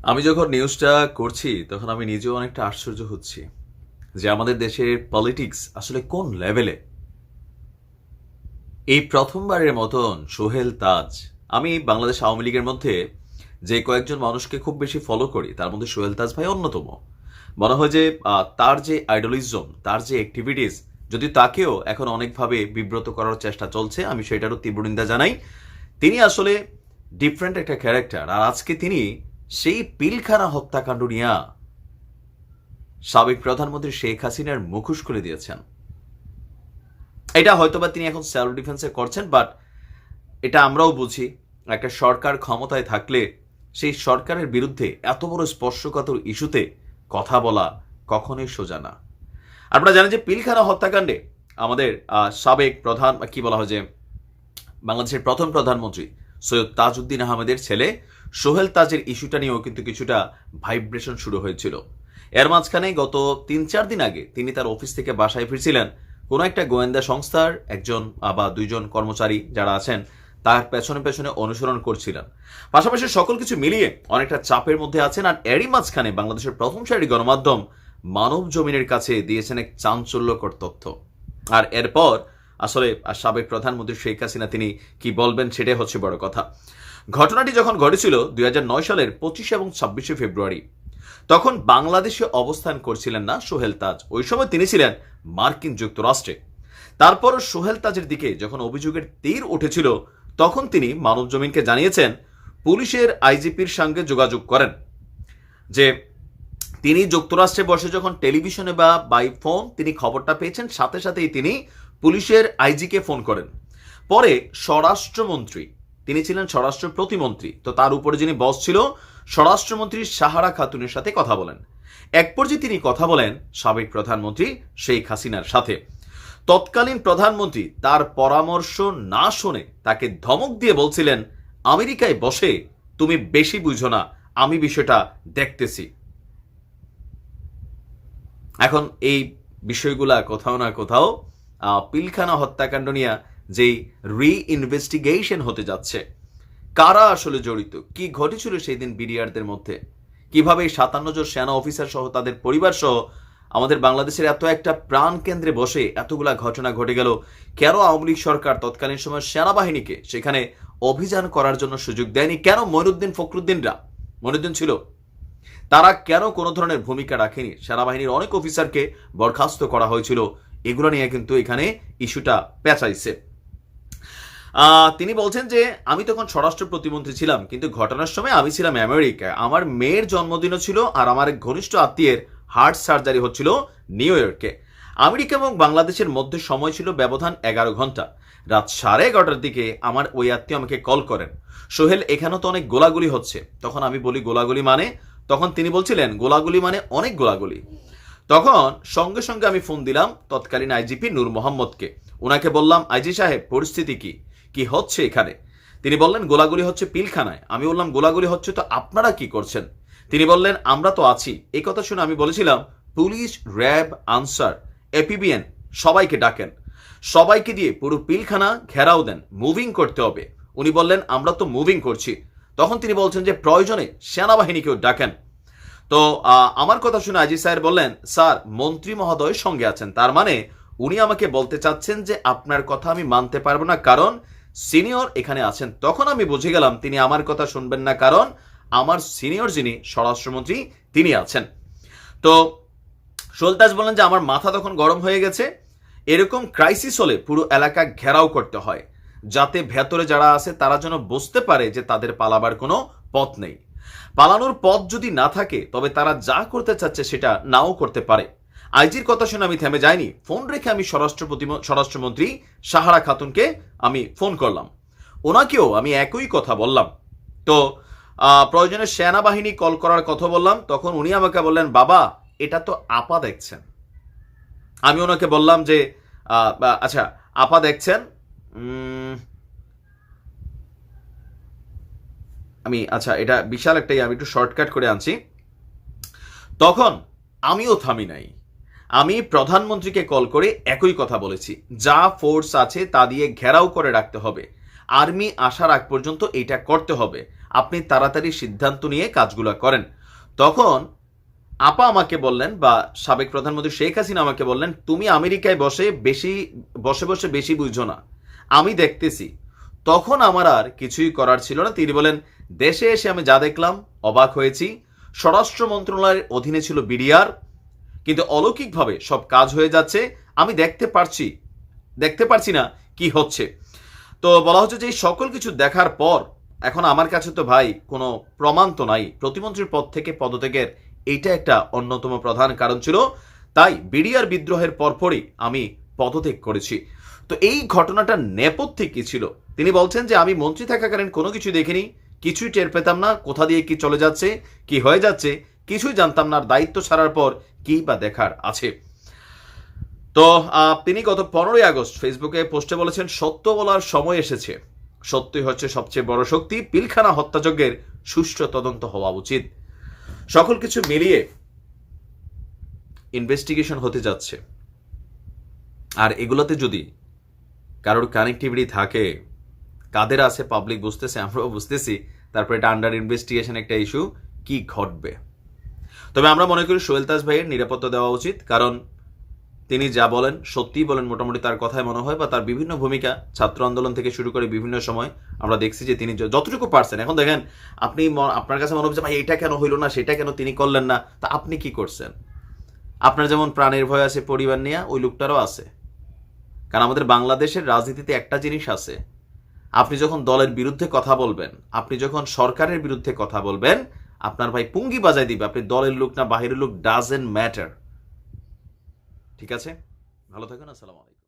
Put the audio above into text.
আমি যখন নিউজটা করছি তখন আমি নিজেও অনেকটা আশ্চর্য হচ্ছি যে আমাদের দেশের পলিটিক্স আসলে কোন লেভেলে। এই প্রথমবারের মতন সোহেল তাজ, আমি বাংলাদেশ আওয়ামী লীগের মধ্যে যে কয়েকজন মানুষকে খুব বেশি ফলো করি তার মধ্যে সোহেল তাজ ভাই অন্যতম। মনে হয় যে তার যে আইডলিজম, তার যে অ্যাক্টিভিটিস, যদি তাকেও এখন অনেকভাবে বিব্রত করার চেষ্টা চলছে, আমি সেটারও তীব্র নিন্দা জানাই। তিনি আসলে ডিফারেন্ট একটা ক্যারেক্টার। আর আজকে তিনি সেই পিলখানা হত্যাকাণ্ড নিয়ে সাবেক প্রধানমন্ত্রী শেখ হাসিনার মুখোশ খুলে দিয়েছেন। এটা হয়তোবা তিনি এখন সেলফ ডিফেন্সে করছেন, বাট এটা আমরাও বুঝি একটা সরকার ক্ষমতায় থাকলে সেই সরকারের বিরুদ্ধে এত বড় স্পর্শকাতর ইস্যুতে কথা বলা কখনোই সোজা না। আপনারা জানেন যে পিলখানা হত্যাকাণ্ডে আমাদের সাবেক প্রধান, কি বলা হয় যে বাংলাদেশের প্রথম প্রধানমন্ত্রী সৈয়দ তাজউদ্দিন আহমেদের ছেলে সোহেল তাজের ইস্যুটা নিয়েও কিন্তু কিছুটা ভাইব্রেশন শুরু হয়েছিল। এর মাঝখানে গত ৩-৪ দিন আগে তিনি তার অফিস থেকে বাসায় ফিরছিলেন। কোনো একটা গোয়েন্দা সংস্থার একজন বা দুইজন কর্মচারী যারা আছেন তার পেছনে পেছনে অনুসরণ করছিলেন। পাশাপাশি সকল কিছু মিলিয়ে অনেকটা চাপের মধ্যে আছেন। আর এরই মাঝখানে বাংলাদেশের প্রথম সারি গণমাধ্যম মানব জমিনের কাছে দিয়েছেন এক চাঞ্চল্যকর তথ্য। আর এরপর আসলে সাবেক প্রধানমন্ত্রী শেখ হাসিনা তিনি কি বলবেন সেটাই হচ্ছে বড় কথা। ঘটনাটি যখন ঘটেছিল ২০০৯ সালের ২৫ এবং ২৬শে ফেব্রুয়ারি, তখন বাংলাদেশে অবস্থান করছিলেন না সোহেল তাজ। ওই সময় তিনি ছিলেন মার্কিন যুক্তরাষ্ট্রে। তারপর সোহেল তাজের দিকে যখন অভিযোগের তীর উঠেছিল, তখন তিনি মানব জমিনকে জানিয়েছেন পুলিশের আইজিপির সঙ্গে যোগাযোগ করেন যে তিনি যুক্তরাষ্ট্রে বসে যখন টেলিভিশনে বা বাই ফোন তিনি খবরটা পেয়েছেন, সাথে সাথেই তিনি পুলিশের আইজিকে ফোন করেন। পরে স্বরাষ্ট্রমন্ত্রী, তিনি ছিলেন স্বরাষ্ট্র প্রতিমন্ত্রী, তো তার উপরে যিনি বস ছিল স্বরাষ্ট্রমন্ত্রী সাহারা খাতুনের সাথে কথা বলেন। এক পর্যায়ে তিনি কথা বলেন সাবেক প্রধানমন্ত্রী শেখ হাসিনার সাথে। তৎকালীন প্রধানমন্ত্রী তার পরামর্শ না শুনে তাকে ধমক দিয়ে বলছিলেন, আমেরিকায় বসে তুমি বেশি বুঝো না, আমি বিষয়টা দেখতেছি। এখন এই বিষয়গুলা কোথাও না কোথাও পিলখানা হত্যাকাণ্ড নিয়ে যেই রি-ইনভেস্টিগেশন হতে যাচ্ছে, কারা আসলে জড়িত, কি ঘটেছিল সেই দিন বিডিআরদের মধ্যে, কিভাবে ৫৭ জন সেনা অফিসার সহ তাদের পরিবার সহ আমাদের বাংলাদেশের এত একটা প্রাণ কেন্দ্রে বসে এতগুলা ঘটনা ঘটে গেল, কেন আওয়ামী লীগ সরকার তৎকালীন সময় সেনাবাহিনীকে সেখানে অভিযান করার জন্য সুযোগ দেয়নি, কেন মইনুদ্দিন ছিল, তারা কেন কোনো ধরনের ভূমিকা রাখেনি, সেনাবাহিনীর অনেক অফিসারকে বরখাস্ত করা হয়েছিল, এগুলো নিয়ে কিন্তু এখানে ইস্যুটা পেঁচাইছে। তিনি বলছেন যে আমি তখন স্বরাষ্ট্র প্রতিমন্ত্রী ছিলাম, কিন্তু ঘটনার সময় আমি ছিলাম আমেরিকায়, আমার মেয়ের জন্মদিনও ছিল, আর আমার এক ঘনিষ্ঠ আত্মীয়ের হার্ট সার্জারি হচ্ছিল নিউ ইয়র্কে। আমেরিকা এবং বাংলাদেশের মধ্যে সময় ছিল ব্যবধান 11 ঘন্টা। রাত 11:30টার দিকে আমার ওই আত্মীয় আমাকে কল করেন, সোহেল এখানে তো অনেক গোলাগুলি হচ্ছে। তখন আমি বলি গোলাগুলি মানে? তখন তিনি বলছিলেন গোলাগুলি মানে অনেক গোলাগুলি। তখন সঙ্গে সঙ্গে আমি ফোন দিলাম তৎকালীন আইজিপি নূর মোহাম্মদকে। ওনাকে বললাম, আইজি সাহেব পরিস্থিতি কি, কি হচ্ছে এখানে? তিনি বললেন গোলাগুলি হচ্ছে পিলখানায়। আমি বললাম গোলাগুলি হচ্ছে তো আপনারা কি করছেন? তিনি বললেন আমরা তো আছি। এই কথা শুনে আমি বলেছিলাম পুলিশ, র্যাব, আনসার, এপিবিএন সবাইকে ডাকেন, সবাইকে দিয়ে পুরো পিলখানা ঘেরাও দেন, মুভিং করতে হবে। উনি বললেন আমরা তো মুভিং করছি। তখন তিনি বলছেন যে প্রয়োজনে সেনাবাহিনীকেও ডাকেন। তো আমার কথা শুনে আজি স্যার বললেন, স্যার মন্ত্রী মহোদয় সঙ্গে আছেন, তার মানে উনি আমাকে বলতে চাচ্ছেন যে আপনার কথা আমি মানতে পারবো না, কারণ সিনিয়র এখানে আছেন। তখন আমি বুঝে গেলাম তিনি আমার কথা শুনবেন না, কারণ আমার সিনিয়র যিনি স্বরাষ্ট্রমন্ত্রী তিনি আছেন। তো সোলতাজ বলেন যে আমার মাথা তখন গরম হয়ে গেছে। এরকম ক্রাইসিস হলে পুরো এলাকা ঘেরাও করতে হয়, যাতে ভেতরে যারা আছে তারা যেন বুঝতে পারে যে তাদের পালাবার কোনো পথ নেই। পালানোর পথ যদি না থাকে তবে তারা যা করতে চাচ্ছে সেটা নাও করতে পারে। আইজির কথা শুনে আমি থেমে যাইনি, ফোন রেখে আমি স্বরাষ্ট্রমন্ত্রী সাহারা খাতুনকে আমি ফোন করলাম, ওনাকেও আমি একই কথা বললাম। তো প্রয়োজনে সেনাবাহিনী কল করার কথা বললাম। তখন উনি আমাকে বললেন, বাবা এটা তো আপা দেখছেন। আমি ওনাকে বললাম যে আচ্ছা আপা দেখছেন, আমি আচ্ছা এটা বিশাল একটাই, আমি একটু শর্টকাট করে আনছি। তখন আমিও থামি নাই, আমি প্রধানমন্ত্রীকে কল করে একই কথা বলেছি, যা ফোর্স আছে তা দিয়ে ঘেরাও করে রাখতে হবে, আর্মি আসার আগ পর্যন্ত এটা করতে হবে। আপনি তাড়াতাড়ি সিদ্ধান্ত নিয়ে কাজগুলো করেন। তখন আপা আমাকে বললেন, বা সাবেক প্রধানমন্ত্রী শেখ হাসিনা আমাকে বললেন, তুমি আমেরিকায় বসে বসে বেশি বুঝছো না, আমি দেখতেছি। তখন আমার আর কিছুই করার ছিল না। তিনি বলেন, দেশে এসে আমি যা দেখলাম অবাক হয়েছি। স্বরাষ্ট্র মন্ত্রণালয়ের অধীনে ছিল বিডিআর, কিন্তু অলৌকিকভাবে সব কাজ হয়ে যাচ্ছে, আমি দেখতে পারছি না কি হচ্ছে। তো বলা হচ্ছে যে এই সকল কিছু দেখার পর এখন আমার কাছে তো ভাই কোনো প্রমাণ তো নাই, প্রতিমন্ত্রীর পদ থেকে পদত্যাগের এইটা একটা অন্যতম প্রধান কারণ ছিল। তাই বিডিআর বিদ্রোহের পরপরই আমি পদত্যাগ করেছি। তো এই ঘটনাটার নেপথ্যে কি ছিল? তিনি বলছেন যে আমি মন্ত্রী থাকাকালীন কোনো কিছু দেখিনি, কিছুই টের পেতাম না, কোথা দিয়ে কি চলে যাচ্ছে, কি হয়ে যাচ্ছে কিছুই জানতাম না। দায়িত্ব ছাড়ার পর কি বা দেখার আছে। তো তিনি গত 15ই আগস্ট ফেসবুকে পোস্টে বলেছেন, সত্য বলার সময় এসেছে, সত্যই হচ্ছে সবচেয়ে বড় শক্তি, পিলখানা হত্যাযজ্ঞের সুষ্ঠু তদন্ত হওয়া উচিত। সকল কিছু মিলিয়ে ইনভেস্টিগেশন হতে যাচ্ছে, আর এগুলোতে যদি কারোর কানেক্টিভিটি থাকে, কাদের আছে পাবলিক বুঝতেছে, আমরাও বুঝতেছি, তারপর এটা আন্ডার ইনভেস্টিগেশন একটা ইস্যু, কি ঘটবে। তবে আমরা মনে করি সোহেল তাজ ভাইয়ের নিরাপত্তা দেওয়া উচিত, কারণ তিনি যা বলেন সত্যিই বলেন, মোটামুটি তার কথায় মনে হয়, বা তার বিভিন্ন ভূমিকা ছাত্র আন্দোলন থেকে শুরু করে বিভিন্ন সময় আমরা দেখছি যে তিনি যতটুকু পারছেন। এখন দেখেন, আপনার কাছে মনে হচ্ছে ভাই এটা কেন হইল না, সেটা কেন তিনি করলেন না, তা আপনি কি করছেন? আপনার যেমন প্রাণের ভয় আছে পরিবার নিয়ে, ওই লোকটারও আছে। কারণ আমাদের বাংলাদেশের রাজনীতিতে একটা জিনিস আছে, আপনি যখন দলের বিরুদ্ধে কথা বলবেন, আপনি যখন সরকারের বিরুদ্ধে কথা বলবেন, আপনার ভাই পুঙ্গি বাজায় দিবে, আপনি দলের লোক না বাহিরের লোক, ডাজেন্ট ম্যাটার। ঠিক আছে, ভালো থাকুন, আসসালামু আলাইকুম।